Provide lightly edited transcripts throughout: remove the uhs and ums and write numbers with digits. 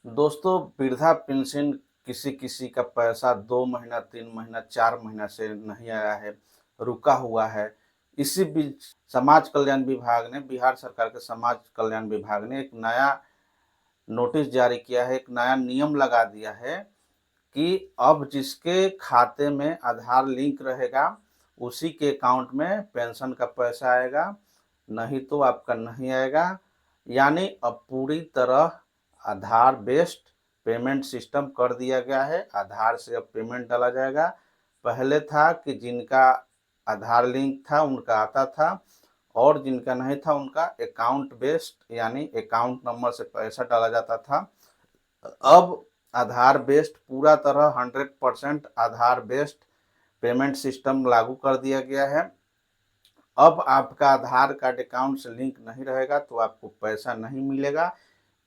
दोस्तों, वृद्धा पेंशन किसी किसी का पैसा 2 महीना, 3 महीना, 4 महीना से नहीं आया है, रुका हुआ है। इसी बीच समाज कल्याण विभाग ने, बिहार सरकार के समाज कल्याण विभाग ने एक नया नोटिस जारी किया है, एक नया नियम लगा दिया है कि अब जिसके खाते में आधार लिंक रहेगा, उसी के अकाउंट में पेंशन का पैसा आएगा, नहीं तो आपका नहीं आएगा। यानी अब पूरी तरह आधार बेस्ड पेमेंट सिस्टम कर दिया गया है। आधार से अब पेमेंट डाला जाएगा। पहले था कि जिनका आधार लिंक था उनका आता था, और जिनका नहीं था उनका अकाउंट बेस्ड यानी अकाउंट नंबर से पैसा डाला जाता था। अब आधार बेस्ड पूरा तरह 100% आधार बेस्ड पेमेंट सिस्टम लागू कर दिया गया है। अब आपका आधार कार्ड अकाउंट से लिंक नहीं रहेगा तो आपको पैसा नहीं मिलेगा।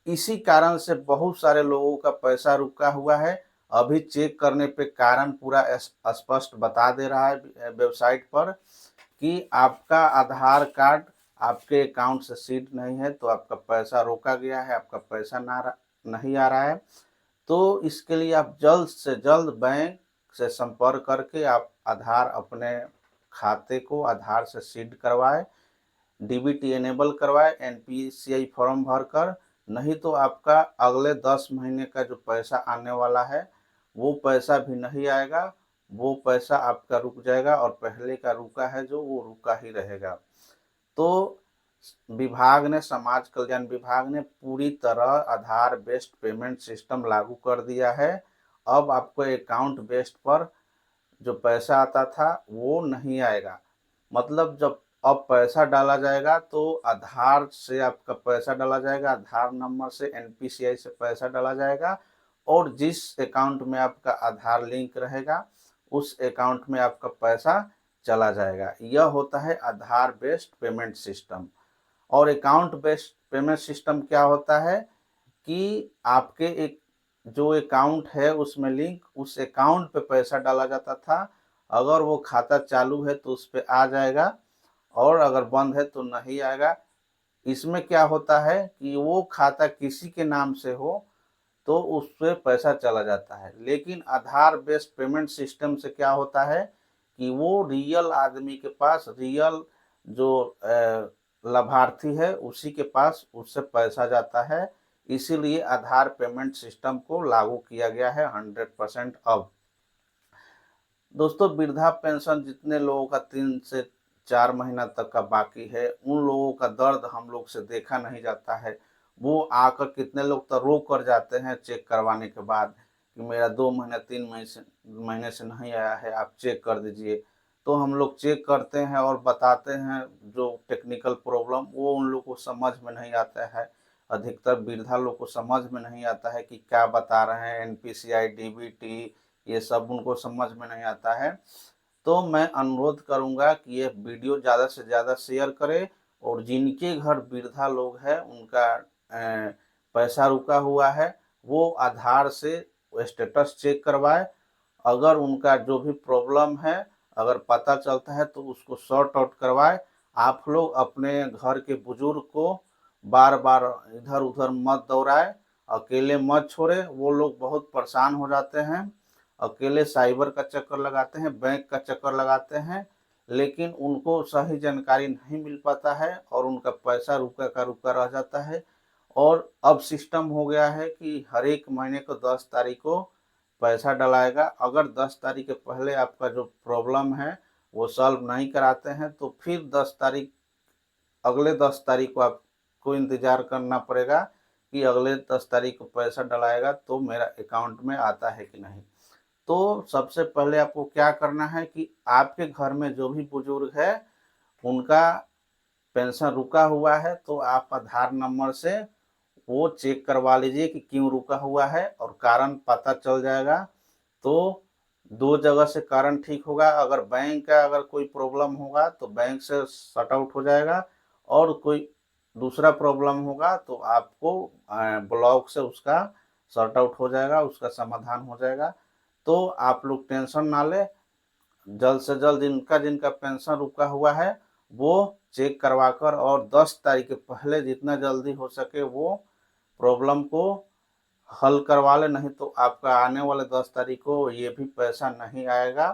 इसी कारण से बहुत सारे लोगों का पैसा रुका हुआ है। अभी चेक करने पे कारण पूरा स्पष्ट बता दे रहा है वेबसाइट पर कि आपका आधार कार्ड आपके अकाउंट से सीड नहीं है तो आपका पैसा रोका गया है, आपका पैसा नहीं आ रहा है। तो इसके लिए आप जल्द से जल्द बैंक से संपर्क करके आप आधार अपने खाते को आधार से सीड करवाएं, डीबीटी एनेबल करवाएं, एनपीसीआई फॉर्म भरकर। नहीं तो आपका अगले 10 महीने का जो पैसा आने वाला है वो पैसा भी नहीं आएगा, वो पैसा आपका रुक जाएगा और पहले का रुका है जो वो रुका ही रहेगा। तो विभाग ने, समाज कल्याण विभाग ने पूरी तरह आधार बेस्ड पेमेंट सिस्टम लागू कर दिया है। अब आपको अकाउंट बेस्ड पर जो पैसा आता था वो नहीं आएगा। मतलब जब अब पैसा डाला जाएगा तो आधार से आपका पैसा डाला जाएगा, आधार नंबर से, एनपीसीआई से पैसा डाला जाएगा, और जिस अकाउंट में आपका आधार लिंक रहेगा उस अकाउंट में आपका पैसा चला जाएगा। यह होता है आधार बेस्ड पेमेंट सिस्टम। और अकाउंट बेस्ड पेमेंट सिस्टम क्या होता है कि आपके एक जो अकाउंट है उसमें लिंक, उस अकाउंट पे पैसा डाला जाता था। अगर वो खाता चालू है तो उस पे आ जाएगा, और अगर बंद है तो नहीं आएगा। इसमें क्या होता है कि वो खाता किसी के नाम से हो तो उस पे पैसा चला जाता है। लेकिन आधार बेस्ड पेमेंट सिस्टम से क्या होता है कि वो रियल आदमी के पास, रियल जो लाभार्थी है उसी के पास उससे पैसा जाता है। इसीलिए आधार पेमेंट सिस्टम को लागू किया गया है 100% अब। दोस्तों, वृद्धा पेंशन जितने लोगों का 3 से 4 महीना तक का बाकी है, उन लोगों का दर्द हम लोग से देखा नहीं जाता है। वो आकर कितने लोग तो रो कर जाते हैं चेक करवाने के बाद कि मेरा 2 महीने 3 महीने से नहीं आया है, आप चेक कर दीजिए। तो हम लोग चेक करते हैं और बताते हैं जो टेक्निकल प्रॉब्लम, वो उन लोग को समझ में नहीं आता है। अधिकतर वृद्धा लोग को समझ में नहीं आता है कि क्या बता रहे हैं, एनपीसीआई, डीबीटी, ये सब उनको समझ में नहीं आता है। तो मैं अनुरोध करूंगा कि ये वीडियो ज़्यादा से ज़्यादा शेयर करें, और जिनके घर वृद्धा लोग हैं उनका पैसा रुका हुआ है वो आधार से स्टेटस चेक करवाए। अगर उनका जो भी प्रॉब्लम है अगर पता चलता है तो उसको सॉर्ट आउट करवाए। आप लोग अपने घर के बुजुर्ग को बार बार इधर उधर मत दौड़ाए, अकेले मत छोड़े। वो लोग बहुत परेशान हो जाते हैं, अकेले साइबर का चक्कर लगाते हैं, बैंक का चक्कर लगाते हैं, लेकिन उनको सही जानकारी नहीं मिल पाता है और उनका पैसा रुका का रुका रह जाता है। और अब सिस्टम हो गया है कि हर एक महीने को 10 तारीख को पैसा डलाएगा। अगर 10 तारीख के पहले आपका जो प्रॉब्लम है वो सॉल्व नहीं कराते हैं तो फिर 10 तारीख, अगले 10 तारीख को आपको इंतजार करना पड़ेगा कि अगले 10 तारीख को पैसा डलाएगा तो मेरा अकाउंट में आता है कि नहीं। तो सबसे पहले आपको क्या करना है कि आपके घर में जो भी बुजुर्ग है उनका पेंशन रुका हुआ है तो आप आधार नंबर से वो चेक करवा लीजिए कि क्यों रुका हुआ है, और कारण पता चल जाएगा। तो दो जगह से कारण ठीक होगा। अगर बैंक का अगर कोई प्रॉब्लम होगा तो बैंक से सॉर्ट आउट हो जाएगा, और कोई दूसरा प्रॉब्लम होगा तो आपको ब्लॉक से उसका सॉर्ट आउट हो जाएगा, उसका समाधान हो जाएगा। तो आप लोग टेंशन ना ले, जल्द से जल्द जिनका जिनका पेंशन रुका हुआ है वो चेक करवाकर, और 10 तारीख के पहले जितना जल्दी हो सके वो प्रॉब्लम को हल करवा लें, नहीं तो आपका आने वाले 10 तारीख को ये भी पैसा नहीं आएगा,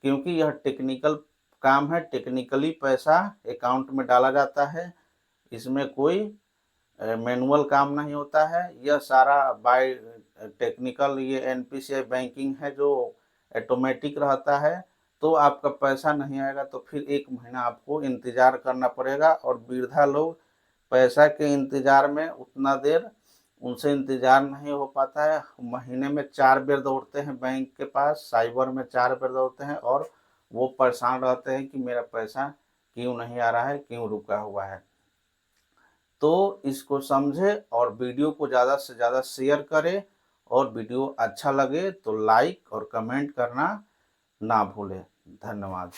क्योंकि यह टेक्निकल काम है। टेक्निकली पैसा अकाउंट में डाला जाता है, इसमें कोई मैनुअल काम नहीं होता है। यह सारा बाय टेक्निकल ये एनपीसीआई बैंकिंग है जो ऑटोमेटिक रहता है। तो आपका पैसा नहीं आएगा तो फिर 1 महीना आपको इंतज़ार करना पड़ेगा। और वृद्धा लोग पैसा के इंतज़ार में उतना देर उनसे इंतज़ार नहीं हो पाता है। महीने में 4 बेर दौड़ते हैं बैंक के पास, साइबर में 4 बेर दौड़ते हैं, और वो परेशान रहते हैं कि मेरा पैसा क्यों नहीं आ रहा है, क्यों रुका हुआ है। तो इसको समझे और वीडियो को ज़्यादा से ज़्यादा शेयर करें, और वीडियो अच्छा लगे तो लाइक और कमेंट करना ना भूलें। धन्यवाद।